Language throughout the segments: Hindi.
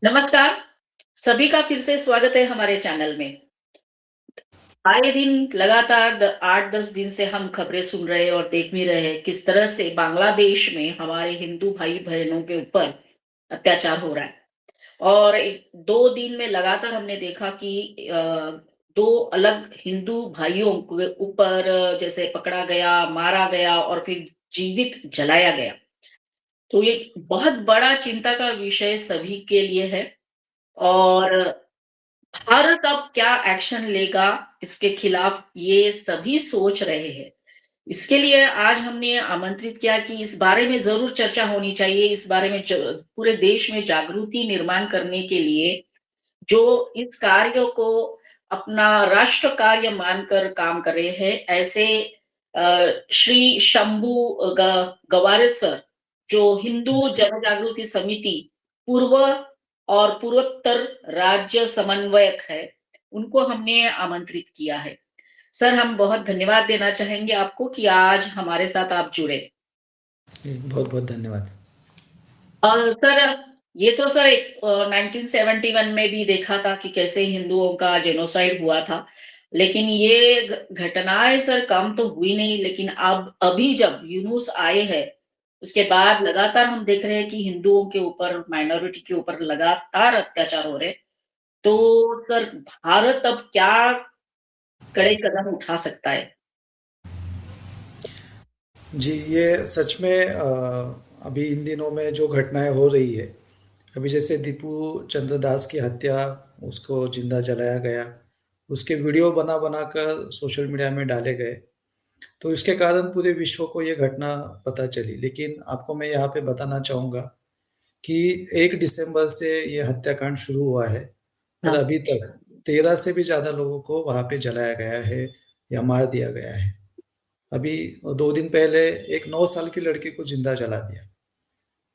नमस्कार, सभी का फिर से स्वागत है हमारे चैनल में। आए दिन लगातार 8-10 दिन से हम खबरें सुन रहे हैं और देख भी रहे हैं किस तरह से बांग्लादेश में हमारे हिंदू भाई-बहनों के ऊपर अत्याचार हो रहा है। और 2 दिन में लगातार हमने देखा कि 2 अलग हिंदू भाइयों के ऊपर जैसे पकड़ा गया, मारा गया और फिर जीवित जलाया गया। तो ये बहुत बड़ा चिंता का विषय सभी के लिए है और भारत अब क्या एक्शन लेगा इसके खिलाफ ये सभी सोच रहे हैं। इसके लिए आज हमने आमंत्रित किया कि इस बारे में ज़रूर चर्चा होनी चाहिए, इस बारे में पूरे देश में जागृति निर्माण करने के लिए जो इस कार्य को अपना राष्ट्र कार्य मानकर काम कर रहे हैं, ऐसे श्री शंभू गवारे सर, जो हिंदू जी, जनजागृति समिति पूर्व और पूर्वोत्तर राज्य समन्वयक है, उनको हमने आमंत्रित किया है। सर, हम बहुत धन्यवाद देना चाहेंगे आपको कि आज हमारे साथ आप जुड़े। बहुत-बहुत धन्यवाद। सर, ये तो सर एक 1971 में भी देखा था कि कैसे हिंदुओं का जेनोसाइड हुआ था। लेकिन ये घटनाएँ सर कम तो हुई नहीं, लेकिन अब अभी जब यूनुस आए हैं, उसके बाद लगातार हम देख रहे हैं कि हिंदुओं के ऊपर, माइनॉरिटी के ऊपर लगातार अत्याचार हो रहे हैं। तो सर, भारत अब क्या कड़े कदम उठा सकता है? जी, ये सच में अभी इन दिनों में जो घटनाएँ हो रही है, अभी जैसे दीपू चंद्र दास की हत्या, उसको ज़िंदा जलाया गया, उसके वीडियो बना-बना कर सोशल मीडिया में डाले गए, तो इसके कारण पूरे विश्व को ये घटना पता चली। लेकिन आपको मैं यहाँ पे बताना चाहूँगा कि 1 दिसंबर से ये हत्याकांड शुरू हुआ है और हाँ, अभी तक 13 से भी ज़्यादा लोगों को वहाँ पे जलाया गया है या मार दिया गया है। अभी 2 दिन पहले एक 9 साल की लड़की को ज़िंदा जला दिया।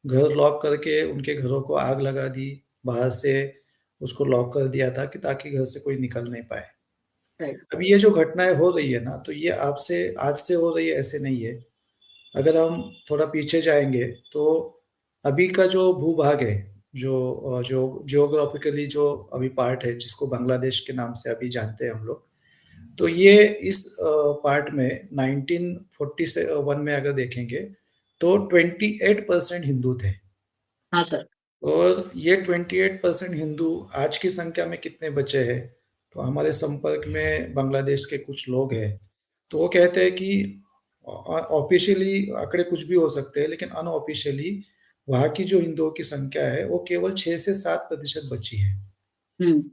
घर लॉक करके उनके घरों को आग लगा दी, बाहर से उसको लॉक कर दिया था कि ताकि घर से कोई निकल नहीं पाए। राइट। अब ये जो घटनाएँ हो रही है ना, तो ये आपसे आज से हो रही है ऐसे नहीं है। अगर हम थोड़ा पीछे जाएँगे तो अभी का जो भूभाग है, जो जियोग्राफिकली जो अभी पार्ट है जिसको बांग्लादेश के नाम से अभी जानते हैं हम लोग, तो ये इस पार्ट में 1947 में अगर देखेंगे तो 28% हिंदू थे हाँ सर। और ये 28% हिंदू आज की संख्या में कितने बचे हैं, तो हमारे संपर्क में बांग्लादेश के कुछ लोग हैं, तो वो कहते हैं कि ऑफ़िशियली आंकड़े कुछ भी हो सकते हैं, लेकिन अनऑफ़िशियली वहाँ की जो हिंदुओं की संख्या है, वो केवल 6 से 7% बची है। हुँ,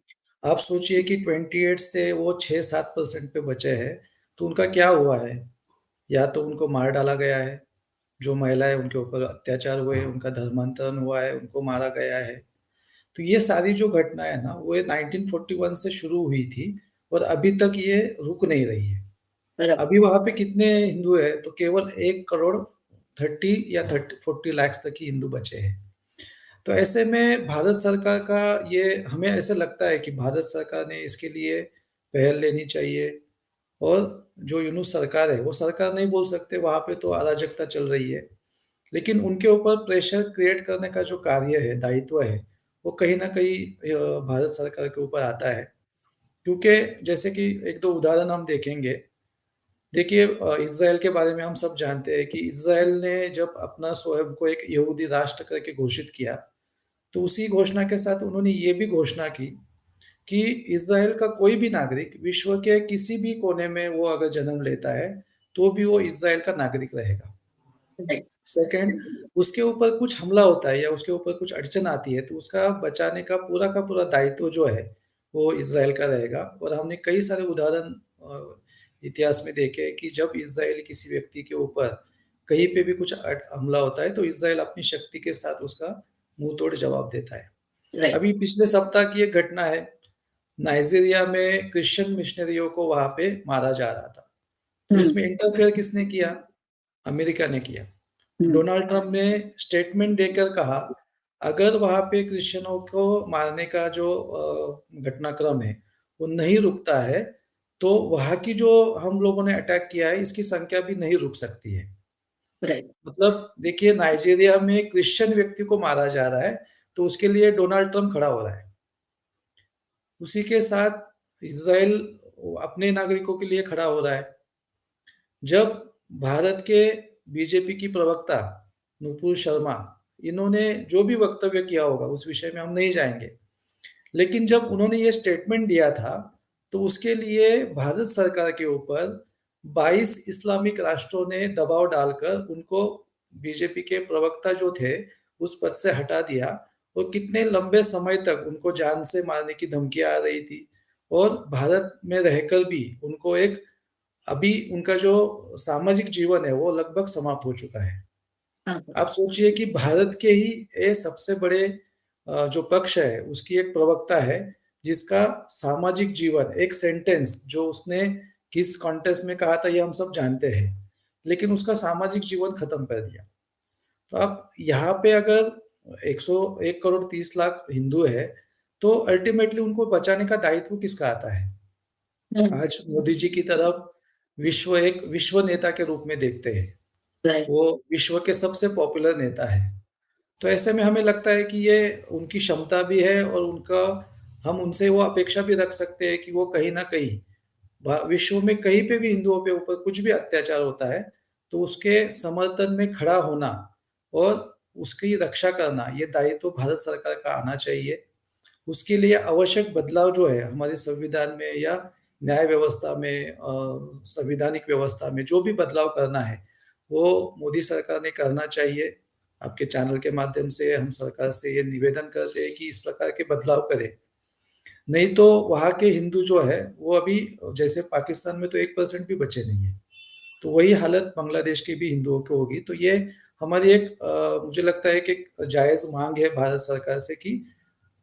आप सोचिए कि 28 से वो 6-7% पे बचे हैं, तो उनका क्या हुआ है? या तो उनको मार डाला गया है, जो महिलाएँ उनके ऊपर अत्याचार हुए हैं, उनका धर्मांतरण हुआ है, उनको मारा गया है। तो ये सारी जो घटनाएँ हैं ना, वो ये 1941 से शुरू हुई थी और अभी तक ये रुक नहीं रही है। बराबर। अभी वहाँ पे कितने हिंदू हैं? तो केवल 1 करोड़ 30 या 40 लैक्स तक ही हिंदू बचे हैं। तो ऐसे में भारत सरकार का ये हमें ऐसा लगता है कि भारत सरकार ने इसके लिए पहल लेनी चाहिए और जो यूनूस सरकार है, वो सरकार नहीं बोल सकते, वहाँ पे तो अराजकता चल रही है। लेकिन उनके ऊपर प्रेशर क्रिएट करने का जो कार्य है, दायित्व है, वो कहीं न कहीं भारत सरकार के ऊपर आता है। क्योंकि जैसे कि 1-2 उदाहरण हम देखेंगे। देखिए इज़राइल के बारे में हम सब जानते हैं कि इज़राइल ने जब अपना स्वयं को एक यहूदी राष्ट्र करके घोषित किया, तो उसी घोषणा के साथ उन्होंने ये भी घोषणा की कि इज़राइल का कोई भी नागरिक विश्व के किसी भी कोने में वो अगर जन्म लेता है, तो भी वो इज़राइल का नागरिक रहेगा। राइट। सेकंड, उसके ऊपर कुछ हमला होता है या उसके ऊपर कुछ अड़चन आती है, तो उसका बचाने का पूरा दायित्व जो है, वो इज़राइल का रहेगा और हमने कई सारे उदाहरण इतिहास में देखे हैं कि जब इज़राइल किसी व्यक्ति के ऊपर कहीं पे भी कुछ हमला होता है, तो इज़राइल अपनी शक्ति के साथ उसका मुँह-तोड़ जवाब देता है। राइट। अभी पिछले सप्ताह की एक घटना है, नाइजीरिया में क्रिश्चियन मिशनरियों को वहाँ पे मारा जा रहा था। तो हुँ, इसमें इंटरफेयर किसने किया? अमेरिका ने किया। हुँ, डोनाल्ड ट्रम्प ने स्टेटमेंट देकर कहा, अगर वहाँ पे क्रिश्चियनों को मारने का जो घटनाक्रम है, वो नहीं रुकता है, तो वहाँ की जो हम लोगों ने अटैक किया है, इसकी संख्या भी नहीं रुक सकती है। राइट। मतलब देखिए नाइजीरिया में क्रिश्चियन व्यक्ति को मारा जा रहा है, तो उसके लिए डोनाल्ड ट्रम्प खड़ा हो रहा है। उसी के साथ इज़राइल अपने नागरिकों के लिए खड़ा हो रहा है। जब भारत के बीजेपी की प्रवक्ता नुपुर शर्मा, इन्होंने जो भी वक्तव्य किया होगा उस विषय में हम नहीं जाएँगे। लेकिन जब उन्होंने ये स्टेटमेंट दिया था, तो उसके लिए भारत सरकार के ऊपर 22 इस्लामिक राष्ट्रों ने दबाव डालकर उनको बीजेपी के प्रवक्ता जो थे, उस पद से हटा दिया और कितने लंबे समय तक उनको जान से मारने की धमकियाँ आ रही थी और भारत में रहकर भी उनको एक अभी उनका जो सामाजिक जीवन है, वो लगभग समाप्त हो चुका है। हाँ, हाँ। आप सोचिए कि भारत के ही ये सबसे बड़े जो पक्ष है, उसकी एक प्रवक्ता है, जिसका सामाजिक जीवन एक सेंटेंस जो उसने किस कॉन्टेक्स्ट में कहा था, ये हम सब जानते हैं। लेकिन उसका सामाजिक जीवन खत्म कर दिया। तो आप यहाँ पे अगर 101 करोड़ 30 लाख हिंदू है, तो अल्टीमेटली उनको बचाने का दायित्व किसका आता है? हुँ, आज मोदी जी की तरफ एक विश्व नेता के रूप में देखते हैं। राइट। वो विश्व के सबसे पॉपुलर नेता है। तो ऐसे में हमें लगता है कि ये उनकी क्षमता भी है और उनका हम उनसे वो अपेक्षा भी रख सकते हैं कि वो कहीं न कहीं विश्व में कहीं पे भी हिंदुओं के ऊपर कुछ भी अत्याचार होता है, तो उसके समर्थन में खड़ा होना और उसकी रक्षा करना, ये दायित्व तो भारत सरकार का आना चाहिए। उसके लिए आवश्यक बदलाव जो है हमारे संविधान में या न्याय व्यवस्था में संवैधानिक व्यवस्था में जो भी बदलाव करना है, वो मोदी सरकार ने करना चाहिए। आपके चैनल के माध्यम से हम सरकार से ये निवेदन करते हैं कि इस प्रकार के बदलाव करे। नहीं तो वहाँ के हिंदू जो है, वो अभी जैसे पाकिस्तान में तो 1% भी बचे नहीं है। तो वही हालत बांग्लादेश के भी हिंदुओं की होगी। तो ये हमारी एक मुझे लगता है कि एक जायज़ माँग है भारत सरकार से कि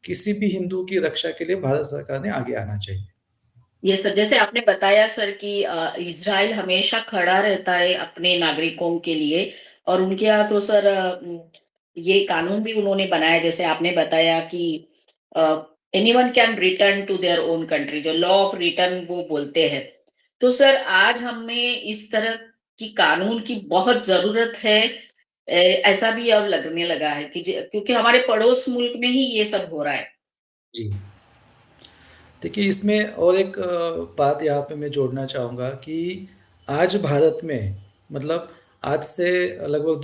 किसी भी हिंदू की रक्षा के लिए भारत सरकार ने आगे आना चाहिए। ये सर जैसे आपने बताया सर कि इज़राइल हमेशा खड़ा रहता है अपने नागरिकों के लिए और उनके यहाँ तो सर ये कानून भी उन्होंने बनाया जैसे आपने बताया कि anyone can return to their own country जो लॉ ऑफ रिटर्न वो बोलते हैं। तो सर आज हमें इस तरह की कानून की बहुत ज़रूरत है ऐसा भी अब लगने लगा है कि क्योंकि हमारे पड़ोस मुल्क में ही ये सब हो रहा है। जी। देखिए, इसमें और एक बात यहाँ पे मैं जोड़ना चाहूँगा कि आज भारत में मतलब आज से लगभग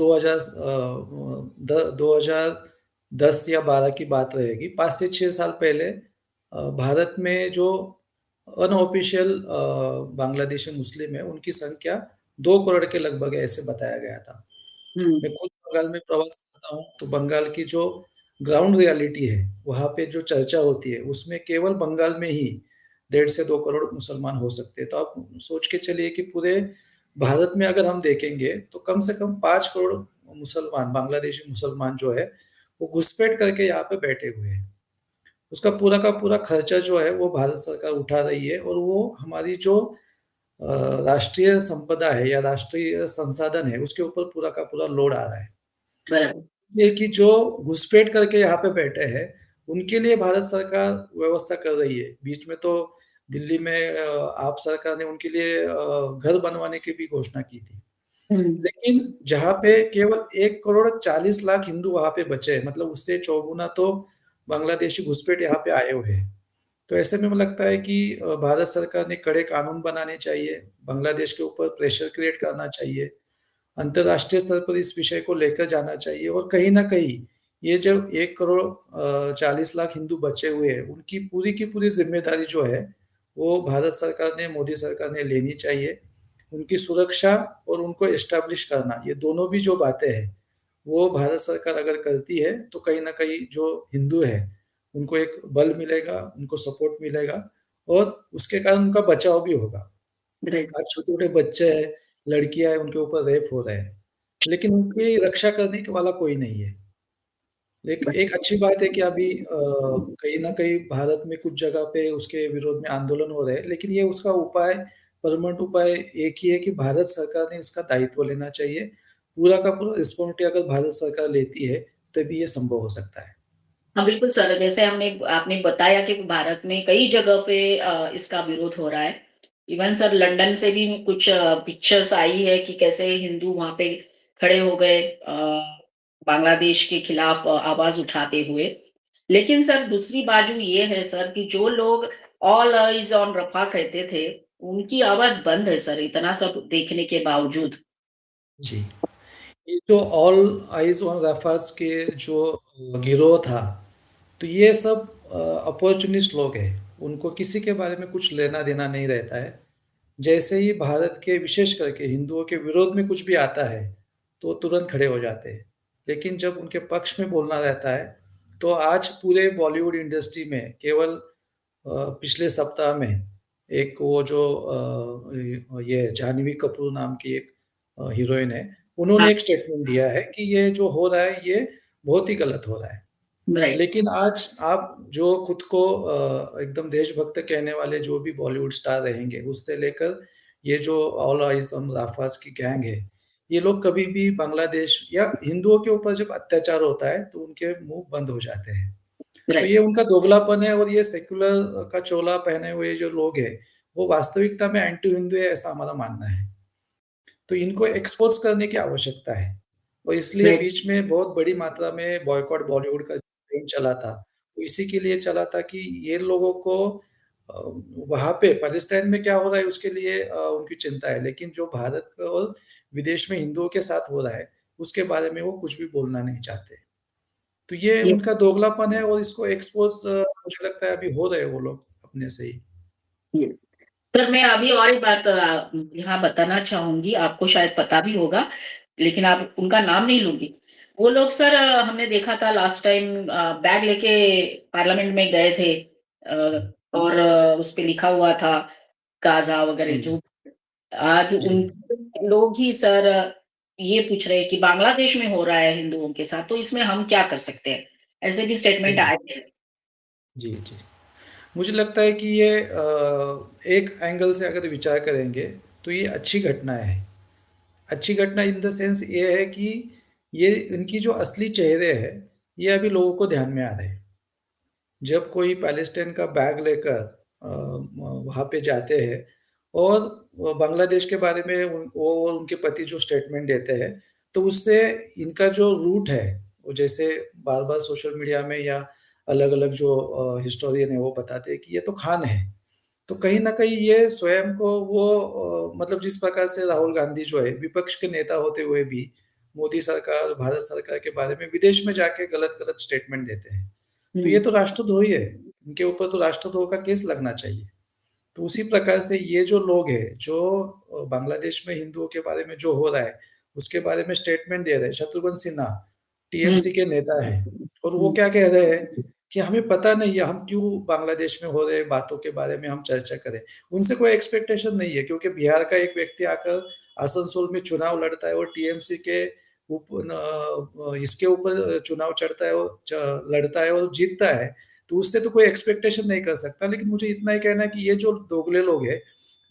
2010 या 12 की बात रहेगी। 5 से 6 साल पहले भारत में जो अनऑफ़िशियल बांग्लादेशी मुस्लिम हैं, उनकी संख्या 2 करोड़ के लगभग है, ऐसे बताया गया था। हुँ, मैं खुद बंगाल में प्रवास करता हूँ, तो बंगाल की जो ग्राउंड रियलिटी है, वहाँ पे जो चर्चा होती है, उसमें केवल बंगाल में ही 1.5 से 2 करोड़ मुसलमान हो सकते हैं। तो आप सोच के चलिए कि पूरे भारत में अगर हम देखेंगे, तो कम से कम 5 करोड़ मुसलमान, बांग्लादेशी मुसलमान जो है, वो घुसपैठ करके यहाँ पे बैठे हुए हैं। उसका पूरा का पूरा खर्चा जो है, वो भारत सरकार उठा रही है और वो हमारी जो राष्ट्रीय संपदा है या राष्ट्रीय संसाधन है, उसके ऊपर पूरा का पूरा लोड आ रहा है। बराबर। ये कि जो घुसपैठ करके यहाँ पे बैठे हैं, उनके लिए भारत सरकार व्यवस्था कर रही है। बीच में तो दिल्ली में आप सरकार ने उनके लिए घर बनवाने की भी घोषणा की थी। हुँ, लेकिन जहाँ पे केवल 1 करोड़ 40 लाख हिंदू वहाँ पे बचे हैं, मतलब उससे चौगुना तो बांग्लादेशी घुसपैठ यहाँ पे आए हुए हैं। तो ऐसे में मुझे लगता है कि भारत सरकार ने कड़े कानून बनाने चाहिए, बांग्लादेश के ऊपर प्रेशर क्रिएट करना चाहिए। अंतर्राष्ट्रीय स्तर पर इस विषय को लेकर जाना चाहिए और कहीं न कहीं ये जो 1 करोड़ 40 लाख हिंदू बचे हुए हैं, उनकी पूरी की पूरी ज़िम्मेदारी जो है, वो भारत सरकार ने, मोदी सरकार ने लेनी चाहिए। उनकी सुरक्षा और उनको एस्टेब्लिश करना, ये दोनों भी जो बातें हैं, वो भारत सरकार अगर करती है, तो कहीं न कहीं जो हिंदू हैं, उनको एक बल मिलेगा, उनको सपोर्ट मिलेगा और उसके कारण उनका बचाव भी होगा। ग्रेट। आज छोटे-छोटे बच्चे हैं, लड़कियाँ हैं, उनके ऊपर रेप हो रहे हैं, लेकिन उनकी रक्षा करने के वाला कोई नहीं है। एक अच्छी बात है कि अभी कहीं न कहीं भारत में कुछ जगह पे उसके विरोध में आंदोलन हो रहे हैं, लेकिन ये उसका उपाय परमानेंट उपाय एक ही है कि भारत सरकार ने इसका दायित्व लेना चाहिए। पूरा का पूरा रिस्पॉन्सिबिलिटी अगर भारत सरकार लेती है, तभी ये संभव हो सकता है। हाँ, बिल्कुल सर, जैसे आपने बताया कि भारत में कई जगह पे इसका विरोध हो रहा है। इवन सर लंदन से भी कुछ पिक्चर्स आई है कि कैसे हिंदू वहाँ पे खड़े हो गए बांग्लादेश के खिलाफ आवाज़ उठाते हुए। लेकिन सर दूसरी बाजू ये है सर कि जो लोग ऑल आइज ऑन रफा कहते थे, उनकी आवाज बंद है सर, इतना सब देखने के बावजूद। जी। ये जो ऑल आइज ऑन रफाज के जो गिरोह था, तो ये सब अपॉर्चुनिस्ट लोग हैं। उनको किसी के बारे में कुछ लेना देना नहीं रहता है। जैसे ही भारत के विशेष करके हिंदुओं के विरोध में कुछ भी आता है, तो वो तुरंत खड़े हो जाते हैं। लेकिन जब उनके पक्ष में बोलना रहता है, तो आज पूरे बॉलीवुड इंडस्ट्री में केवल पिछले सप्ताह में एक वो जो ये जाह्नवी कपूर नाम की एक हीरोइन है, हाँ। उन्होंने एक स्टेटमेंट दिया है कि ये जो हो रहा है, ये बहुत ही गलत हो रहा है। राइट। लेकिन आज आप जो खुद को एकदम देशभक्त कहने वाले जो भी बॉलीवुड स्टार रहेंगे, उससे लेकर ये जो ऑल आइज ऑन राफाज की गैंग है, ये लोग कभी भी बांग्लादेश या हिंदुओं के ऊपर जब अत्याचार होता है, तो उनके मुंह बंद हो जाते हैं। तो ये राइट। उनका दोगलापन है, और ये सेक्युलर का चोला पहने हुए जो लोग हैं, वो वास्तविकता में एंटी हिंदू है, ऐसा हमारा मानना है। तो इनको एक्सपोज़ करने की आवश्यकता है। और इसलिए राइट। बीच में बहुत बड़ी मात्रा में बॉयकॉट बॉलीवुड का ट्रेंड चला था। वो इसी के लिए चला था कि ये लोगों को अ, वहाँ पे पैलेस्टाइन में क्या हो रहा है उसके लिए उनकी चिंता है, लेकिन जो भारत और विदेश में हिंदुओं के साथ हो रहा है, उसके बारे में वो कुछ भी बोलना नहीं चाहते। तो ये ये उनका दोगलापन है, और इसको एक्सपोज़ मुझे लगता है अभी हो रहे हैं वो लोग अपने से ही। ये सर, मैं अभी और एक बात यहाँ बताना चाहूंगी, आपको शायद पता भी होगा, लेकिन आप उनका नाम नहीं लूंगी। वो लोग सर, हमने देखा था लास्ट टाइम बैग लेके पार्लियामेंट में गए थे, और उस पे लिखा हुआ था गाजा वगैरह जी, जो। आज जी, उन लोग ही सर ये पूछ रहे हैं कि बांग्लादेश में हो रहा है हिंदुओं के साथ, तो इसमें हम क्या कर सकते हैं? ऐसे भी स्टेटमेंट जी, आए थे। जी, जी। मुझे लगता है कि ये एक एंगल से अगर विचार करेंगे, तो ये अच्छी घटना है। अच्छी घटना इन द सेंस ये है कि ये इनकी जो असली चेहरे हैं, ये अभी लोगों को ध्यान में आ रहे हैं। जब कोई पैलेस्टाइन का बैग लेकर वहाँ पे जाते हैं, और बांग्लादेश के बारे में वो और उनके पति जो स्टेटमेंट देते हैं, तो उससे इनका जो रूट है, वो जैसे बार-बार सोशल मीडिया में या अलग-अलग जो हिस्टोरियन है वो बताते हैं कि ये तो खान है। तो कहीं न कहीं ये स्वयं को वो मतलब जिस प्रकार से राहुल गांधी जो है विपक्ष के नेता होते हुए भी मोदी सरकार, भारत सरकार के बारे में विदेश में जाके गलत-गलत स्टेटमेंट देते हैं। तो ये हुँ, तो राष्ट्रद्रोही है, इनके ऊपर तो राष्ट्रद्रोह का केस लगना चाहिए। तो उसी प्रकार से ये जो लोग हैं, जो बांग्लादेश में हिंदुओं के बारे में जो हो रहा है, उसके बारे में स्टेटमेंट दे रहे हैं। शत्रुघ्न सिन्हा हुँ, टीएमसी के नेता हैं, और वो हुँ, क्या कह रहे हैं कि हमें पता नहीं है, हम क्यों बांग्लादेश में हो रहे बातों के बारे में हम चर्चा करें। उनसे कोई एक्सपेक्टेशन नहीं है, क्योंकि बिहार का एक व्यक्ति आकर आसनसोल में चुनाव लड़ता है, और टीएमसी के इसके ऊपर चुनाव चढ़ता है और लड़ता है और जीतता है, तो उससे तो कोई एक्सपेक्टेशन नहीं कर सकता। लेकिन मुझे इतना ही कहना है कि ये जो दोगले लोग हैं,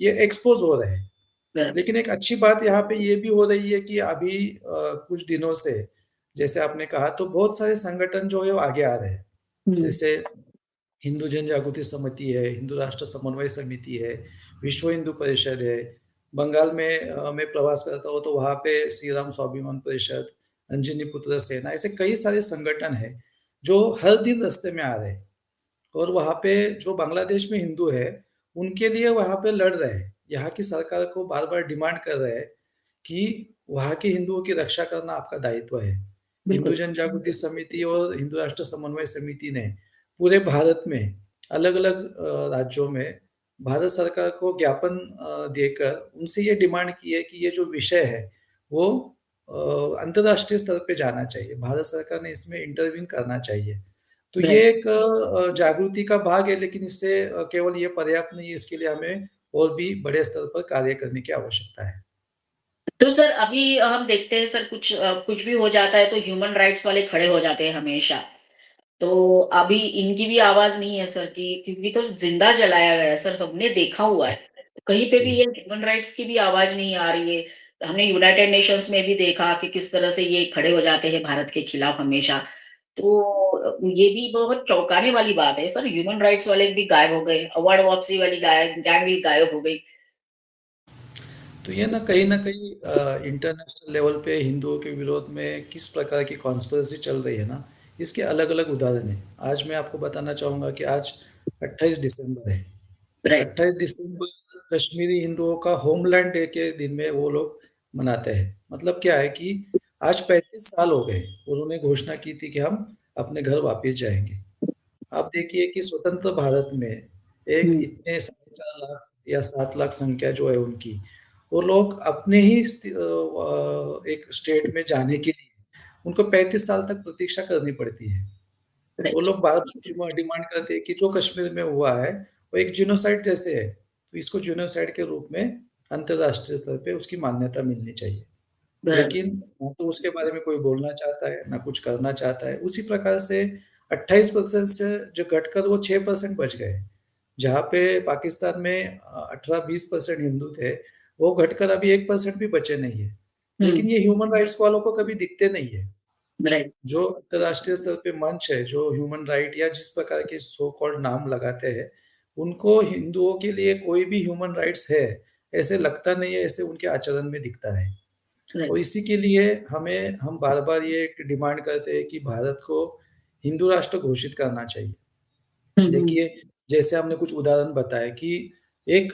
ये एक्सपोज़ हो रहे हैं। बराबर। लेकिन एक अच्छी बात यहाँ पे ये भी हो रही है कि अभी कुछ दिनों से, जैसे आपने कहा, तो बहुत सारे संगठन जो है वो आगे आ रहे हैं। हुँ, जैसे हिंदू जन जागृति समिति है, हिंदू राष्ट्र समन्वय समिति है, विश्व हिंदू परिषद है। बंगाल में मैं प्रवास करता हूँ, तो वहाँ पे श्री राम स्वाभिमान परिषद, अंजनी पुत्र सेना, ऐसे कई सारे संगठन हैं, जो हर दिन रास्ते में आ रहे हैं। और वहाँ पे जो बांग्लादेश में हिंदू है, उनके लिए वहाँ पे लड़ रहे हैं। यहाँ की सरकार को बार-बार डिमांड कर रहे हैं कि वहाँ के हिंदुओं की रक्षा करना आपका दायित्व है। हिंदू बिल्कुल। जन जागृति समिति और हिंदू राष्ट्र समन्वय समिति ने पूरे भारत में अलग-अलग राज्यों में भारत सरकार को ज्ञापन देकर उनसे ये डिमांड की है कि ये जो विषय है, वो अंतर्राष्ट्रीय स्तर पे जाना चाहिए। भारत सरकार ने इसमें इंटरवीन करना चाहिए। तो ये राइट। एक जागृति का भाग है, लेकिन इससे केवल ये पर्याप्त नहीं है, इसके लिए हमें और भी बड़े स्तर पर कार्य करने की आवश्यकता है। तो सर अभी हम देखते हैं सर, कुछ भी हो जाता है तो ह्यूमन राइट्स वाले खड़े हो जाते हैं हमेशा। तो अभी इनकी भी आवाज़ नहीं है सर, कि क्योंकि तो ज़िंदा जलाया गया है सर, सबने देखा हुआ है। जी, तो कहीं पे भी जी, ये ह्यूमन राइट्स की भी आवाज़ नहीं आ रही है। हमने यूनाइटेड नेशंस में भी देखा कि किस तरह से ये खड़े हो जाते हैं भारत के खिलाफ हमेशा। तो ये भी बहुत चौंकाने वाली बात है सर, ह्यूमन राइट्स वाले भी गायब हो गए, अवार्ड वापसी वाली गैंग भी गायब हो गई। तो ये ना कहीं इंटरनेशनल लेवल पे हिंदुओं के विरोध में किस प्रकार की कॉन्स्पिरेसी चल रही है ना, इसके अलग-अलग उदाहरण हैं। आज मैं आपको बताना चाहूँगा कि आज 28 दिसंबर है। राइट। 28 दिसंबर कश्मीरी हिंदुओं का होमलैंड डे के दिन में वो लोग मनाते हैं। मतलब क्या है कि आज 35 साल हो गए, उन्होंने घोषणा की थी कि हम अपने घर वापस जाएँगे। आप देखिए कि स्वतंत्र भारत में एक हुँ, इतने साढ़े 4 लाख या 7 लाख संख्या जो है उनकी, वो लोग अपने ही एक स्टेट में जाने के लिए उनको 35 साल तक प्रतीक्षा करनी पड़ती है। वो राइट, लोग बार-बार डिमांड करते हैं कि जो कश्मीर में हुआ है, वो एक जिनोसाइड जैसे है, तो इसको जिनोसाइड के रूप में अंतर्राष्ट्रीय स्तर पे उसकी मान्यता मिलनी चाहिए। बराबर। लेकिन ना तो उसके बारे में कोई बोलना चाहता है, ना कुछ करना चाहता है। उसी प्रकार से 28% से जो घटकर वो 6% बच गए। जहाँ पे पाकिस्तान में 18-20% हिंदू थे, वो घटकर अभी 1% भी बचे नहीं है। हुँ, लेकिन ये ह्यूमन राइट्स वालों को कभी दिखते नहीं है। राइट। जो अंतर्राष्ट्रीय स्तर पे मंच है, जो ह्यूमन राइट या जिस प्रकार के सो कॉल्ड नाम लगाते हैं, उनको हिंदुओं के लिए कोई भी ह्यूमन राइट्स है, ऐसे लगता नहीं है, ऐसे उनके आचरण में दिखता है। और राइट। इसी के लिए हम बार-बार ये डिमांड करते हैं कि भारत को हिंदू राष्ट्र घोषित करना चाहिए। हुँ, हुँ, देखिए, जैसे हमने कुछ उदाहरण बताए कि एक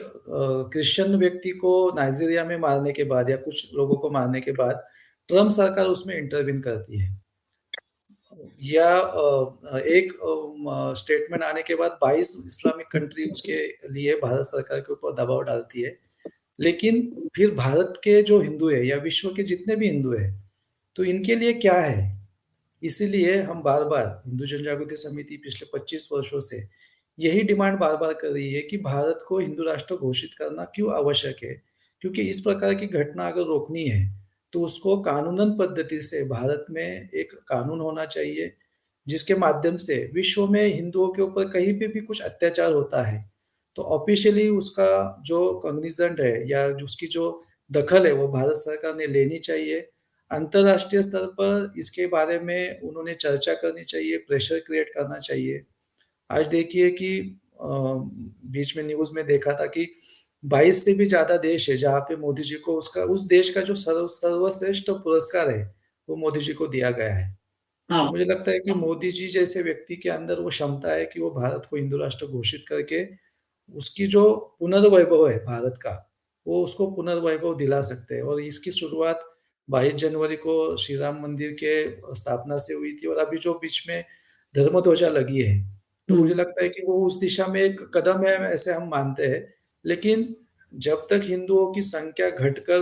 क्रिश्चियन व्यक्ति को नाइजीरिया में मारने के बाद या कुछ लोगों को मारने के बाद ट्रम्प सरकार उसमें इंटरवीन करती है। या एक स्टेटमेंट आने के बाद 22 इस्लामिक कंट्री उसके लिए भारत सरकार के ऊपर दबाव डालती है। लेकिन फिर भारत के जो हिंदू हैं या विश्व के जितने भी हिंदू हैं, तो इनके लिए क्या है? इसीलिए हम बार-बार हिंदू जनजागृति समिति पिछले 25 वर्षों से यही डिमांड बार-बार कर रही है कि भारत को हिंदू राष्ट्र घोषित करना क्यों आवश्यक है? क्योंकि इस प्रकार की घटना अगर रोकनी है, तो उसको कानूनन पद्धति से भारत में एक कानून होना चाहिए, जिसके माध्यम से विश्व में हिंदुओं के ऊपर कहीं पे भी कुछ अत्याचार होता है, तो ऑफ़िशियली उसका जो कॉग्निज़ेंट है या उसकी जो दखल है, वो भारत सरकार ने लेनी चाहिए। अंतर्राष्ट्रीय स्तर पर इसके बारे में उन्होंने चर्चा करनी चाहिए, प्रेशर क्रिएट करना चाहिए। आज देखिए कि बीच में न्यूज़ में देखा था कि 22 से भी ज़्यादा देश है, जहाँ पे मोदी जी को उसका उस देश का जो सर्वश्रेष्ठ पुरस्कार है, वो मोदी जी को दिया गया है। तो हाँ, मुझे लगता है कि मोदी जी जैसे व्यक्ति के अंदर वो क्षमता है कि वो भारत को हिंदू राष्ट्र घोषित करके उसकी जो पुनर्वैभव है भारत का, वो उसको पुनर्वैभव दिला सकते हैं और इसकी शुरुआत 22 जनवरी को श्री राम मंदिर के स्थापना से हुई थी और अभी जो बीच में धर्म ध्वजा लगी है, तो हुँ, मुझे लगता है कि वो उस दिशा में एक कदम है ऐसे हम मानते हैं। लेकिन जब तक हिंदुओं की संख्या घटकर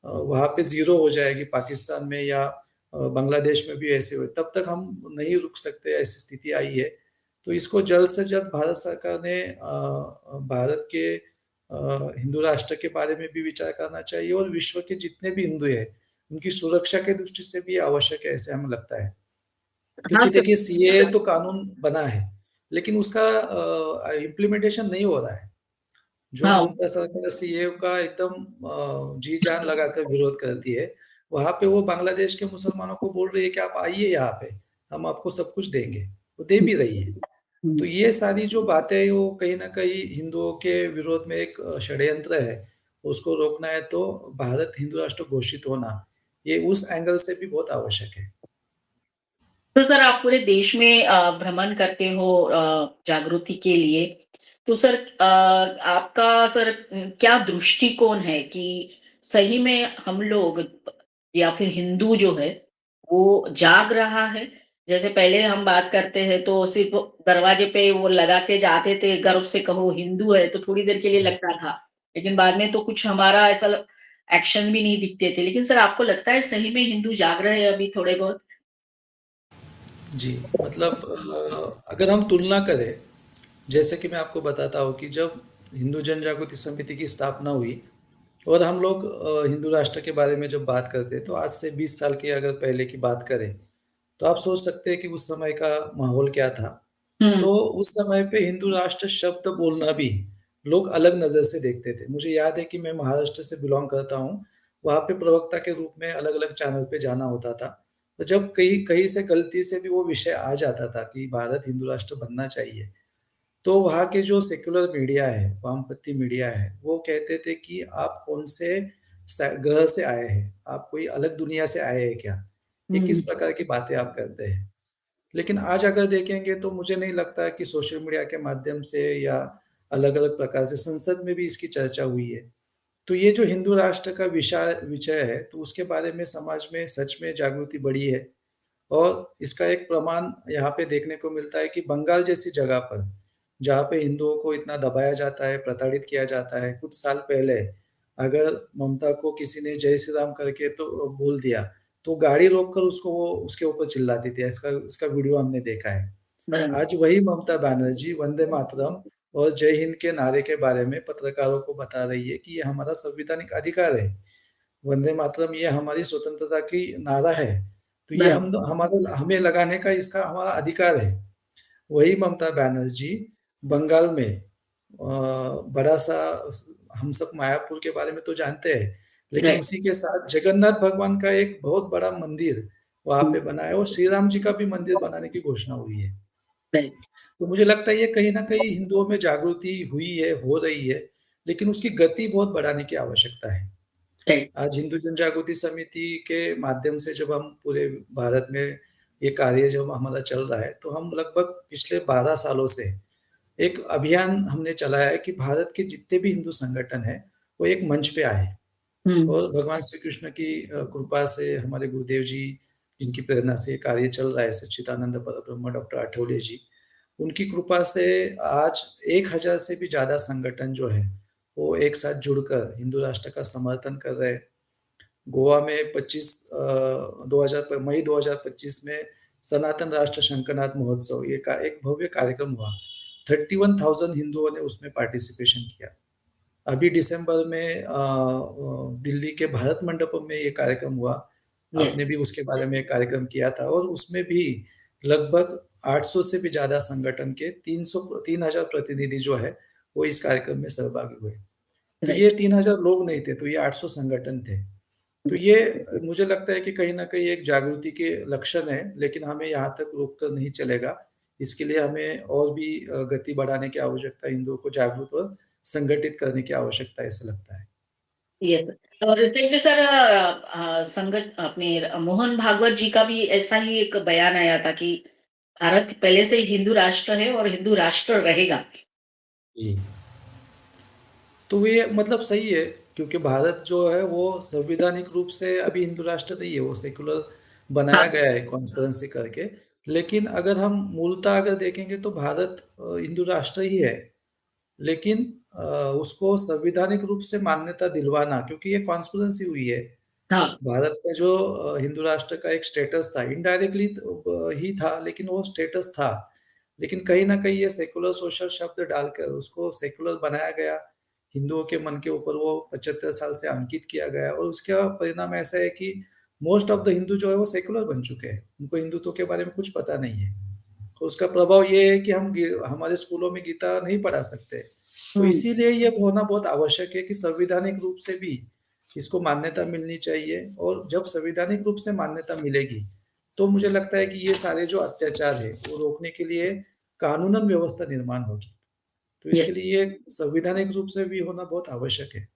वहाँ पे ज़ीरो हो जाएगी पाकिस्तान में या बांग्लादेश में भी ऐसे हुए, तब तक हम नहीं रुक सकते, ऐसी स्थिति आई है। तो इसको जल्द से जल्द भारत सरकार ने भारत के हिंदू राष्ट्र के बारे में भी विचार करना चाहिए और विश्व के जितने भी हिंदू हैं, उनकी सुरक्षा के दृष्टि से भी आवश्यक है, ऐसे हमें लगता है। हाँ क्योंकि सर। देखिए सीएए तो कानून बना है, लेकिन उसका इम्प्लीमेंटेशन नहीं हो रहा है। जो हाँ, ममता सरकार सीएए का एकदम जी-जान लगाकर विरोध करती है, वहाँ पे वो बांग्लादेश के मुसलमानों को बोल रही है कि आप आइए यहाँ पे, हम आपको सब कुछ देंगे। वो दे हुँ, भी रही है। हुँ। तो ये सारी जो बातें हैं वो कहीं न कहीं हिंदुओं के विरोध में एक षड्यंत्र है। उसको रोकना है तो भारत हिंदू राष्ट्र घोषित होना, ये उस एंगल से भी बहुत आवश्यक है। तो सर आप पूरे देश में भ्रमण करते हो जागृति के लिए। तो सर आपका सर क्या दृष्टिकोण है कि सही में हम लोग या फिर हिंदू जो है, वो जाग रहा है? जैसे पहले हम बात करते हैं तो सिर्फ़ दरवाजे पे वो लगा के जाते थे, गर्व से कहो हिंदू है, तो थोड़ी देर के लिए लगता था। लेकिन बाद में तो कुछ हमारा ऐसा एक्शन भी नहीं दिखते थे। लेकिन सर आपको लगता है सही में हिंदू जाग रहे हैं अभी थोड़े बहुत? जी, मतलब अगर हम तुलना करें, जैसे कि मैं आपको बताता हूँ कि जब हिंदू जनजागृति समिति की स्थापना हुई और हम लोग हिंदू राष्ट्र के बारे में जब बात करते हैं, तो आज से 20 साल की अगर पहले की बात करें, तो आप सोच सकते हैं कि उस समय का माहौल क्या था। हुँ, तो उस समय पे हिंदू राष्ट्र शब्द बोलना भी लोग अलग नज़र से देखते थे। मुझे याद है कि मैं महाराष्ट्र से बिलॉन्ग करता हूँ, वहाँ पे प्रवक्ता के रूप में अलग-अलग चैनल पे जाना होता था। तो जब कहीं कहीं से गलती से भी वो विषय आ जाता था कि भारत हिंदू राष्ट्र बनना चाहिए, तो वहाँ के जो सेक्युलर मीडिया है, वामपंथी मीडिया है, वो कहते थे कि आप कौन से ग्रह से आए हैं? आप कोई अलग दुनिया से आए हैं क्या? ये किस हुँ, प्रकार की बातें आप करते हैं? लेकिन आज अगर देखेंगे तो मुझे नहीं लगता है कि सोशल मीडिया के माध्यम से या अलग-अलग प्रकार से संसद में भी इसकी चर्चा हुई है। तो ये जो हिंदू राष्ट्र का विषय है, तो उसके बारे में समाज में सच में जागृति बढ़ी है। और इसका एक प्रमाण यहाँ पे देखने को मिलता है कि बंगाल जैसी जगह पर, जहाँ पे हिंदुओं को इतना दबाया जाता है, प्रताड़ित किया जाता है, कुछ साल पहले अगर ममता को किसी ने जय श्री राम करके तो बोल दिया, तो गाड़ी रोककर उसको वो उसके ऊपर चिल्लाती थी। इसका इसका वीडियो हमने देखा है। बराबर, आज वही ममता बनर्जी वंदे मातरम और जय हिंद के नारे के बारे में पत्रकारों को बता रही है कि ये हमारा संवैधानिक अधिकार है। वंदे मातरम ये हमारी स्वतंत्रता की नारा है, तो ये बराबर, हम हमारा हमें लगाने का इसका हमारा अधिकार है। वही ममता बनर्जी बंगाल में बड़ा-सा हम सब मायापुर के बारे में तो जानते हैं, लेकिन राइट, उसी के साथ जगन्नाथ भगवान का एक बहुत बड़ा मंदिर वहाँ हुँ, पे बना है और श्री राम जी का भी मंदिर बनाने की घोषणा हुई है। राइट, तो मुझे लगता है ये कहीं न कहीं हिंदुओं में जागृति हुई है, हो रही है, लेकिन उसकी गति बहुत बढ़ाने की आवश्यकता है। राइट, आज हिंदू जनजागृति समिति के माध्यम से जब हम पूरे भारत में ये कार्य जब हमारा चल रहा है, तो हम लगभग पिछले 12 सालों से एक अभियान हमने चलाया है कि भारत के जितने भी हिंदू संगठन हैं, वो एक मंच पे आएँ हुँ, और भगवान श्री कृष्ण की कृपा से हमारे गुरुदेव जी, जिनकी प्रेरणा से ये कार्य चल रहा है, सच्चिदानंद परब्रह्म डॉक्टर आठवले जी, उनकी कृपा से आज 1000 से भी ज़्यादा संगठन जो है, वो एक साथ जुड़कर हिंदू राष्ट्र का समर्थन कर रहे हैं। गोवा में 2000 मई 2025 में सनातन राष्ट्र शंकरनाथ महोत्सव ये का एक भव्य कार्यक्रम हुआ। 31,000 हिंदुओं ने उसमें पार्टिसिपेशन किया। अभी दिसंबर में दिल्ली के भारत मंडपम में ये कार्यक्रम हुआ। यस, आपने भी उसके बारे में एक कार्यक्रम किया था और उसमें भी लगभग 800 से भी ज़्यादा संगठन के 3000 प्रतिनिधि जो है, वो इस कार्यक्रम में सहभागी हुए। तो ये राइट, 3000 लोग नहीं थे, तो ये 800 संगठन थे। तो ये मुझे लगता है कि कहीं न कहीं एक जागृति के लक्षण है, लेकिन हमें यहाँ तक रोक कर नहीं चलेगा। इसके लिए हमें और भी गति बढ़ाने की आवश्यकता है, हिंदुओं को जागरूक और संगठित करने की आवश्यकता है, ऐसा लगता है। यस। और रिसेंटली सर संगत अपने मोहन भागवत जी का भी ऐसा ही एक बयान आया था कि भारत पहले से ही हिंदू राष्ट्र है और हिंदू राष्ट्र रहेगा। जी। तो ये मतलब सही है, क्योंकि भारत जो है वो संवैधानिक रूप से अभी हिंदू राष्ट्र नहीं है, वो सेक्युलर बनाया हाँ, गया है कॉन्स्पिरेंसी करके। लेकिन अगर हम मूलतः अगर देखेंगे तो भारत हिंदू राष्ट्र ही है। लेकिन अ, उसको संवैधानिक रूप से मान्यता दिलवाना, क्योंकि ये कॉन्स्पिरेंसी हुई है। हाँ, भारत का जो हिंदू राष्ट्र का एक स्टेटस था, इनडायरेक्टली ही था, लेकिन वो स्टेटस था। लेकिन कहीं न कहीं ये सेकुलर सोशल शब्द डालकर उसको सेकुलर बनाया गया। हिंदुओं के मन के ऊपर वो 75 साल से अंकित किया गया और उसका परिणाम ऐसा है कि मोस्ट ऑफ द हिंदू जो है वो सेकुलर बन चुके हैं। उनको हिंदुत्व के बारे में कुछ पता नहीं है। तो उसका प्रभाव ये है कि हम हमारे स्कूलों में गीता नहीं पढ़ा सकते। तो हुँ, इसीलिए ये होना बहुत आवश्यक है कि संवैधानिक रूप से भी इसको मान्यता मिलनी चाहिए और जब संवैधानिक रूप से मान्यता मिलेगी, तो मुझे लगता है कि ये सारे जो अत्याचार है, वो रोकने के लिए कानूनन व्यवस्था निर्माण होगी। तो इसके यस, लिए ये संवैधानिक रूप से भी होना बहुत आवश्यक है।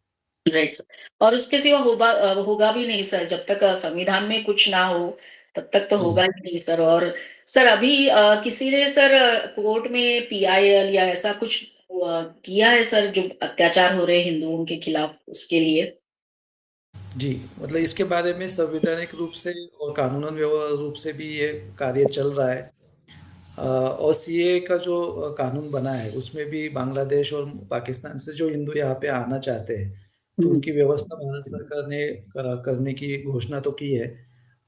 Right sir. और उसके सिवा होगा भी नहीं सर, जब तक संविधान में कुछ ना हो, तब तक तो जी। होगा ही नहीं सर। और सर अभी किसी ने सर कोर्ट में पीआईएल या ऐसा कुछ किया है सर, जो अत्याचार हो रहे हैं हिंदुओं के खिलाफ, उसके लिए? जी, मतलब इसके बारे में संवैधानिक रूप से और कानूनन रूप से भी ये कार्य चल रहा है। और सीएए का जो कानून बना है, उसमें भी बांग्लादेश और पाकिस्तान से जो हिंदू यहाँ पे आना चाहते हैं, तो हुँ, उनकी व्यवस्था भारत सरकार ने करने की घोषणा तो की है।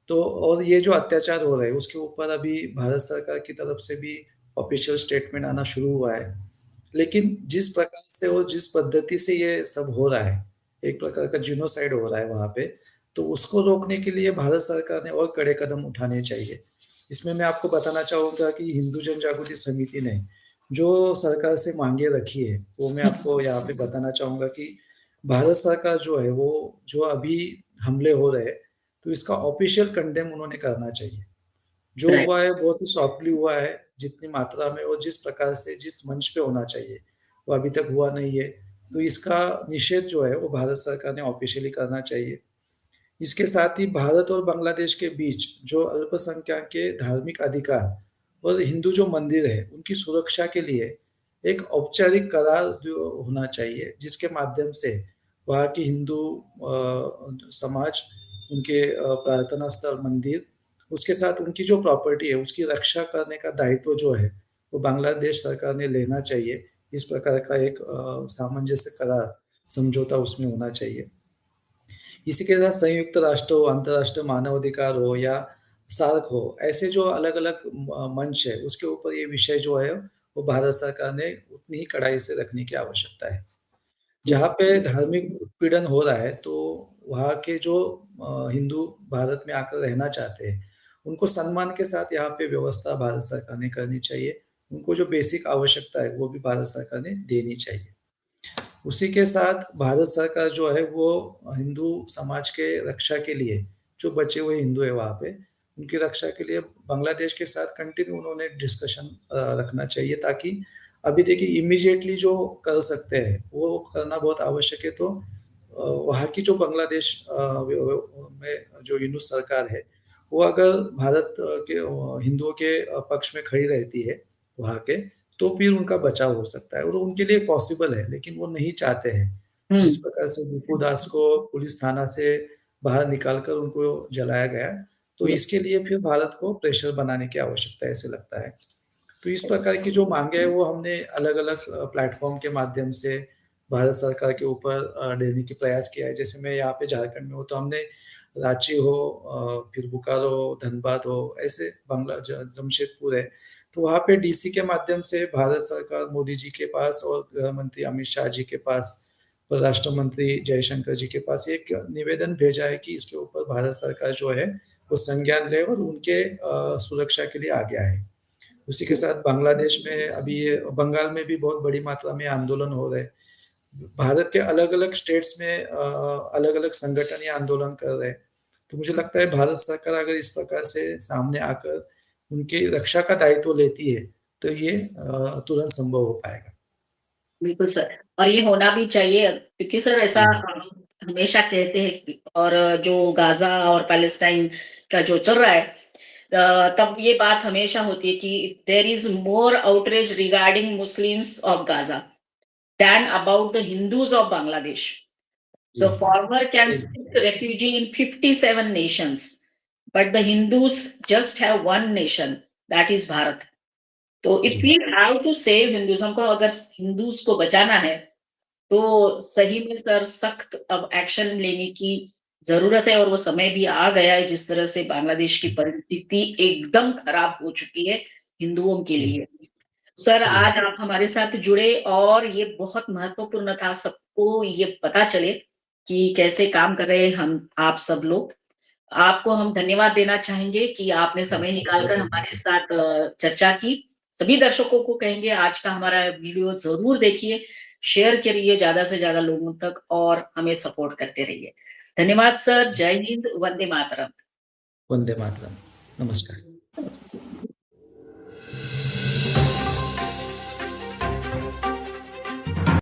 तो और ये जो अत्याचार हो रहे हैं, उसके ऊपर अभी भारत सरकार की तरफ से भी ऑफ़िशियल स्टेटमेंट आना शुरू हुआ है। लेकिन जिस प्रकार से और जिस पद्धति से ये सब हो रहा है, एक प्रकार का जिनोसाइड हो रहा है वहाँ पे, तो उसको रोकने के लिए भारत सरकार ने और कड़े कदम उठाने चाहिए। इसमें मैं आपको बताना चाहूँगा कि हिंदू जन जागृति समिति ने जो सरकार से माँगे रखी है, वो मैं आपको यहाँ पे बताना चाहूँगा कि भारत सरकार जो है, वो जो अभी हमले हो रहे हैं, तो इसका ऑफ़िशियल कंडेम उन्होंने करना चाहिए। जो राइट, हुआ है बहुत ही सॉफ्टली हुआ है, जितनी मात्रा में और जिस प्रकार से जिस मंच पे होना चाहिए, वो अभी तक हुआ नहीं है। तो इसका निषेध जो है वो भारत सरकार ने ऑफ़िशियली करना चाहिए। इसके साथ ही भारत और बांग्लादेश के बीच जो अल्पसंख्यक के धार्मिक अधिकार और हिंदू जो मंदिर है, उनकी सुरक्षा के लिए एक औपचारिक करार जो होना चाहिए, जिसके माध्यम से वहाँ की हिंदू समाज, उनके प्रार्थना स्थल, मंदिर, उसके साथ उनकी जो प्रॉपर्टी है, उसकी रक्षा करने का दायित्व जो है, वो बांग्लादेश सरकार ने लेना चाहिए। इस प्रकार का एक सामंजस्य करार, समझौता उसमें होना चाहिए। इसी के साथ संयुक्त राष्ट्र हो, अंतर्राष्ट्रीय मानवाधिकार हो या सार्क हो, ऐसे जो अलग-अलग मंच है, उसके ऊपर ये विषय जो है, वो भारत सरकार ने उतनी ही कड़ाई से रखने की आवश्यकता है। जहाँ पे धार्मिक उत्पीड़न हो रहा है, तो वहाँ के जो हिंदू भारत में आकर रहना चाहते हैं, उनको सम्मान के साथ यहाँ पे व्यवस्था भारत सरकार ने करनी चाहिए। उनको जो बेसिक आवश्यकता है, वो भी भारत सरकार ने देनी चाहिए। उसी के साथ भारत सरकार जो है वो हिंदू समाज के रक्षा के लिए, जो बचे हुए हिंदू है वहाँ पे, उनकी रक्षा के लिए बांग्लादेश के साथ कंटिन्यू उन्होंने डिस्कशन रखना चाहिए, ताकि अभी देखिए इमीडिएटली जो कर सकते हैं, वो करना बहुत आवश्यक है। तो वहाँ की जो बांग्लादेश में जो हिंदू सरकार है, वो अगर भारत के हिंदुओं के पक्ष में खड़ी रहती है वहाँ के, तो फिर उनका बचाव हो सकता है और उनके लिए पॉसिबल है, लेकिन वो नहीं चाहते हैं। जिस हुँ, प्रकार से दीपू दास को पुलिस थाना से बाहर निकाल कर उनको जलाया गया, तो यस। इसके लिए फिर भारत को प्रेशर बनाने की आवश्यकता है, ऐसे लगता है। तो इस प्रकार की जो माँगे हैं, वो हमने अलग-अलग प्लेटफ़ॉर्म के माध्यम से भारत सरकार के ऊपर देने की प्रयास किया है। जैसे मैं यहाँ पे झारखंड में हूँ, तो हमने रांची हो, फिर बोकारो, धनबाद हो, ऐसे बांग्ला ज जमशेदपुर है, तो वहाँ पे डीसी के माध्यम से भारत सरकार मोदी जी के पास और गृह मंत्री अमित शाह जी के पास, परराष्ट्र मंत्री जयशंकर जी के पास एक निवेदन भेजा है कि इसके ऊपर भारत सरकार जो है, वो संज्ञान ले और उनके सुरक्षा के लिए आगे आए। उसी के साथ बांग्लादेश में अभी ये बंगाल में भी बहुत बड़ी मात्रा में आंदोलन हो रहे हैं। भारत के अलग-अलग स्टेट्स में अलग-अलग संगठन ये आंदोलन कर रहे हैं। तो मुझे लगता है भारत सरकार अगर इस प्रकार से सामने आकर उनकी रक्षा का दायित्व लेती है, तो ये तुरंत संभव हो पाएगा। बिल्कुल सर, और ये होना भी चाहिए क्योंकि सर ऐसा जी, हम हमेशा कहते हैं कि और जो गाज़ा और पैलेस्टाइन का जो चल रहा है तब ये बात हमेशा होती है कि there is more outreach regarding Muslims of Gaza than about the Hindus of Bangladesh. जी। The farmer can सही seek बात है। refugee in 57 nations, but the Hindus just have one nation, that is Bharat. तो इफ जी, we have to save Hinduism को, अगर हिंदूज को बचाना है, तो सही में सर सख्त अब एक्शन लेने की ज़रूरत है और वो समय भी आ गया है, जिस तरह से बांग्लादेश की परिस्थिति एकदम खराब हो चुकी है हिंदुओं के जी, लिए। सर जी, आज आप हमारे साथ जुड़े और ये बहुत महत्वपूर्ण था सबको ये पता चले कि कैसे काम कर रहे हैं हम आप सब लोग। आपको हम धन्यवाद देना चाहेंगे कि आपने जी। समय आपका निकालकर हमारे धन्यवाद। साथ चर्चा की। सभी दर्शकों को कहेंगे आज का हमारा वीडियो ज़रूर देखिए, शेयर करिए ज़्यादा से ज़्यादा लोगों तक और हमें सपोर्ट करते रहिए। धन्यवाद सर, जय हिंद, वंदे मातरम। वंदे मातरम। नमस्कार।